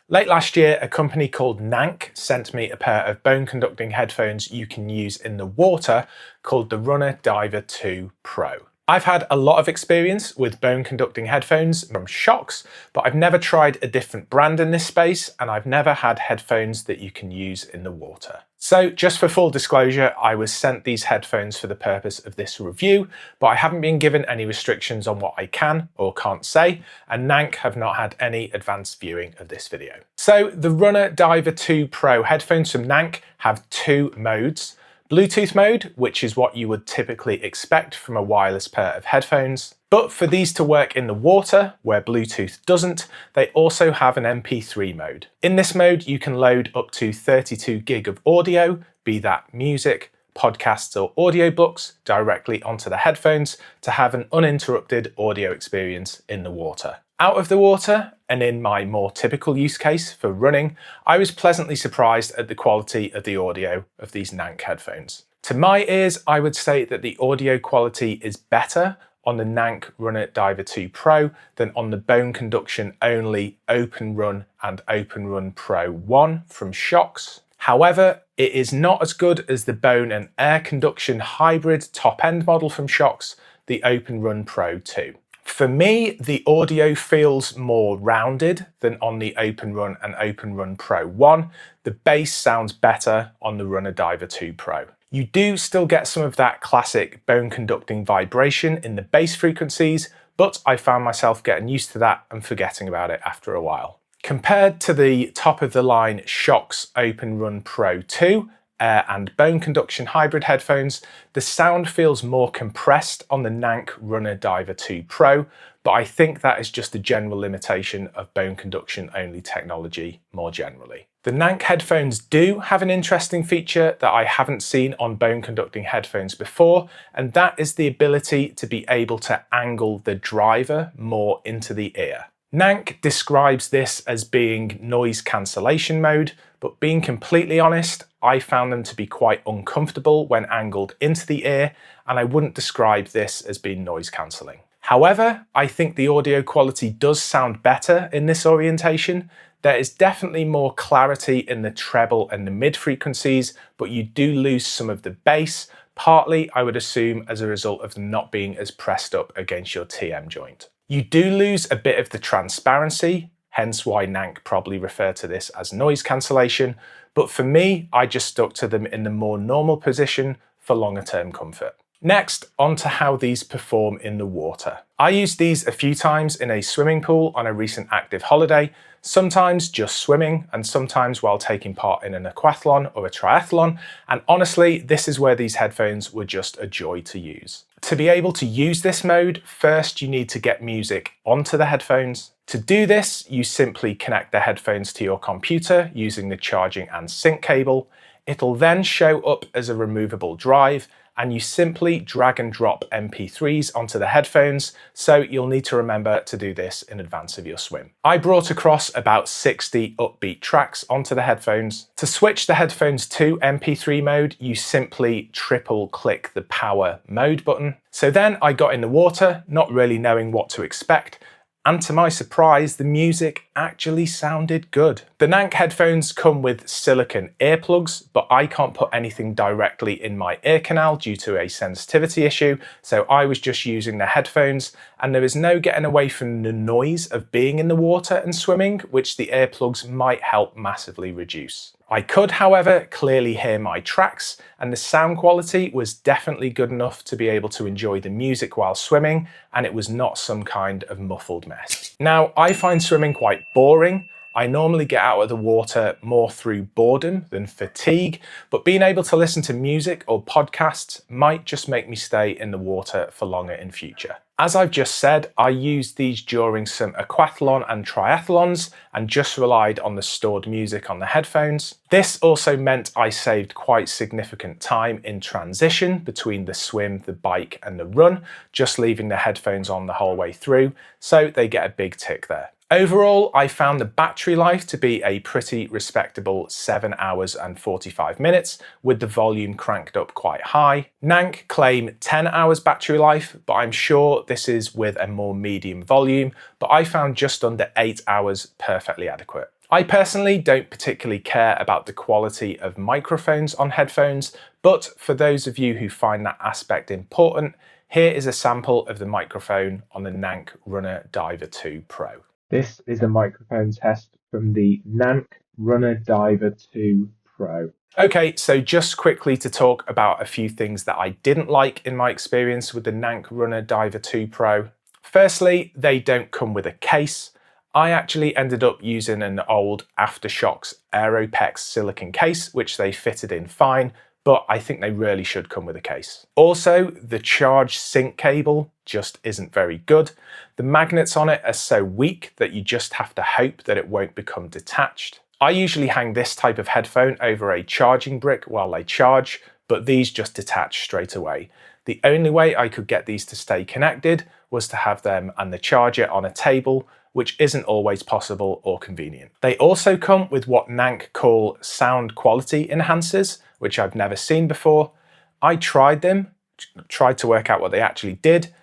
Late last year, a company called Nank sent me a pair of bone conducting headphones you can use in the water called the Runner Diver2 Pro. I've had a lot of experience with bone conducting headphones from Shokz, but I've never tried a different brand in this space, and I've never had headphones that you can use in the water. So just for full disclosure, I was sent these headphones for the purpose of this review, but I haven't been given any restrictions on what I can or can't say, and Nank have not had any advanced viewing of this video. So the Runner Diver2 Pro headphones from Nank have two modes. Bluetooth mode, which is what you would typically expect from a wireless pair of headphones. But for these to work in the water, where Bluetooth doesn't, they also have an MP3 mode. In this mode, you can load up to 32 gig of audio, be that music, podcasts or audiobooks, directly onto the headphones to have an uninterrupted audio experience in the water. Out of the water, and in my more typical use case for running, I was pleasantly surprised at the quality of the audio of these Nank headphones. To my ears, I would say that the audio quality is better on the Nank Runner Diver2 Pro than on the bone conduction only OpenRun and OpenRun Pro 1 from Shokz. However, it is not as good as the bone and air conduction hybrid top-end model from Shokz, the OpenRun Pro 2. For me, the audio feels more rounded than on the OpenRun and OpenRun Pro 1. The bass sounds better on the Runner Diver2 Pro. You do still get some of that classic bone conducting vibration in the bass frequencies, but I found myself getting used to that and forgetting about it after a while. Compared to the top of the line Shokz OpenRun Pro 2, air and bone conduction hybrid headphones, the sound feels more compressed on the Nank Runner Diver2 Pro, but I think that is just a general limitation of bone conduction only technology more generally. The Nank headphones do have an interesting feature that I haven't seen on bone conducting headphones before, and that is the ability to be able to angle the driver more into the ear. Nank describes this as being noise cancellation mode, but being completely honest, I found them to be quite uncomfortable when angled into the ear, and I wouldn't describe this as being noise cancelling. However, I think the audio quality does sound better in this orientation. There is definitely more clarity in the treble and the mid frequencies, but you do lose some of the bass, partly I would assume as a result of them not being as pressed up against your TM joint. You do lose a bit of the transparency, hence why Nank probably refer to this as noise cancellation, but for me, I just stuck to them in the more normal position for longer term comfort. Next, on to how these perform in the water. I used these a few times in a swimming pool on a recent active holiday, sometimes just swimming and sometimes while taking part in an aquathlon or a triathlon, and honestly, this is where these headphones were just a joy to use. To be able to use this mode, first you need to get music onto the headphones. To do this, you simply connect the headphones to your computer using the charging and sync cable. It'll then show up as a removable drive, and you simply drag and drop MP3s onto the headphones, so you'll need to remember to do this in advance of your swim. I brought across about 60 upbeat tracks onto the headphones. To switch the headphones to MP3 mode, you simply triple click the power mode button. So then I got in the water, not really knowing what to expect, and to my surprise, the music actually sounded good. The Nank headphones come with silicone earplugs, but I can't put anything directly in my ear canal due to a sensitivity issue, so I was just using the headphones, and there is no getting away from the noise of being in the water and swimming, which the earplugs might help massively reduce. I could, however, clearly hear my tracks, and the sound quality was definitely good enough to be able to enjoy the music while swimming, and it was not some kind of muffled mess. Now, I find swimming quite boring. I normally get out of the water more through boredom than fatigue, but being able to listen to music or podcasts might just make me stay in the water for longer in future. As I've just said, I used these during some aquathlon and triathlons and just relied on the stored music on the headphones. This also meant I saved quite significant time in transition between the swim, the bike and the run, just leaving the headphones on the whole way through, so they get a big tick there. Overall, I found the battery life to be a pretty respectable 7 hours and 45 minutes, with the volume cranked up quite high. Nank claim 10 hours battery life, but I'm sure this is with a more medium volume, but I found just under 8 hours perfectly adequate. I personally don't particularly care about the quality of microphones on headphones, but for those of you who find that aspect important, here is a sample of the microphone on the Nank Runner Diver2 Pro. This is a microphone test from the Nank Runner Diver2 Pro. Okay, so just quickly to talk about a few things that I didn't like in my experience with the Nank Runner Diver2 Pro. Firstly, they don't come with a case. I actually ended up using an old Aftershokz Aeropex silicone case, which they fitted in fine, but I think they really should come with a case. Also, the charge sync cable just isn't very good. The magnets on it are so weak that you just have to hope that it won't become detached. I usually hang this type of headphone over a charging brick while they charge, but these just detach straight away. The only way I could get these to stay connected was to have them and the charger on a table, which isn't always possible or convenient. They also come with what Nank call sound quality enhancers, which I've never seen before. I tried them, tried to work out what they actually did.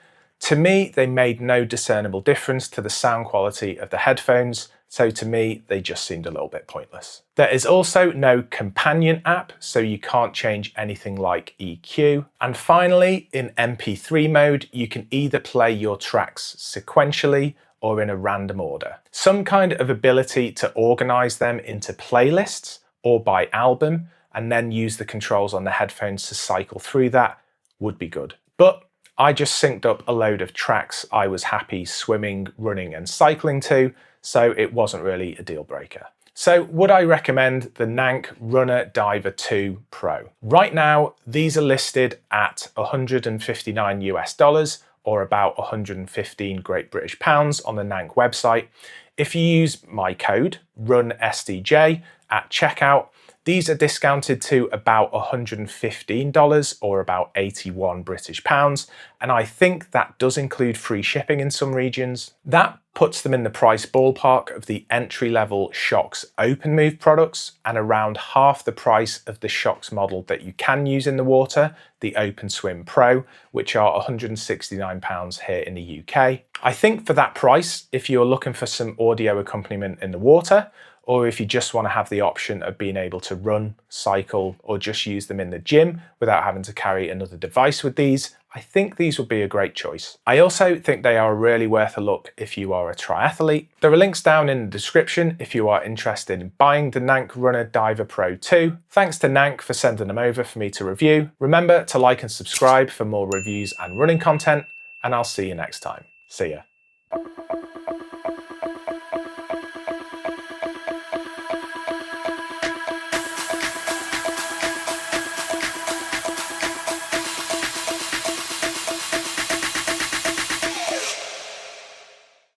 To me, they made no discernible difference to the sound quality of the headphones, so to me, they just seemed a little bit pointless. There is also no companion app, so you can't change anything like EQ. And finally, in MP3 mode, you can either play your tracks sequentially or in a random order. Some kind of ability to organize them into playlists or by album, and then use the controls on the headphones to cycle through that would be good. But I just synced up a load of tracks I was happy swimming, running and cycling to, so it wasn't really a deal breaker. So would I recommend the Nank Runner Diver2 Pro? Right now, these are listed at $159 US, or about 115 Great British pounds on the Nank website. If you use my code, RUNSDJ, at checkout, these are discounted to about $115 or about 81 British pounds, and I think that does include free shipping in some regions. That puts them in the price ballpark of the entry-level Shokz OpenRun products and around half the price of the Shokz model that you can use in the water, the OpenSwim Pro, which are £169 here in the UK. I think for that price, if you're looking for some audio accompaniment in the water, or if you just want to have the option of being able to run, cycle, or just use them in the gym without having to carry another device with these, I think these would be a great choice. I also think they are really worth a look if you are a triathlete. There are links down in the description if you are interested in buying the Nank Runner Diver Pro 2. Thanks to Nank for sending them over for me to review. Remember to like and subscribe for more reviews and running content, and I'll see you next time. See ya.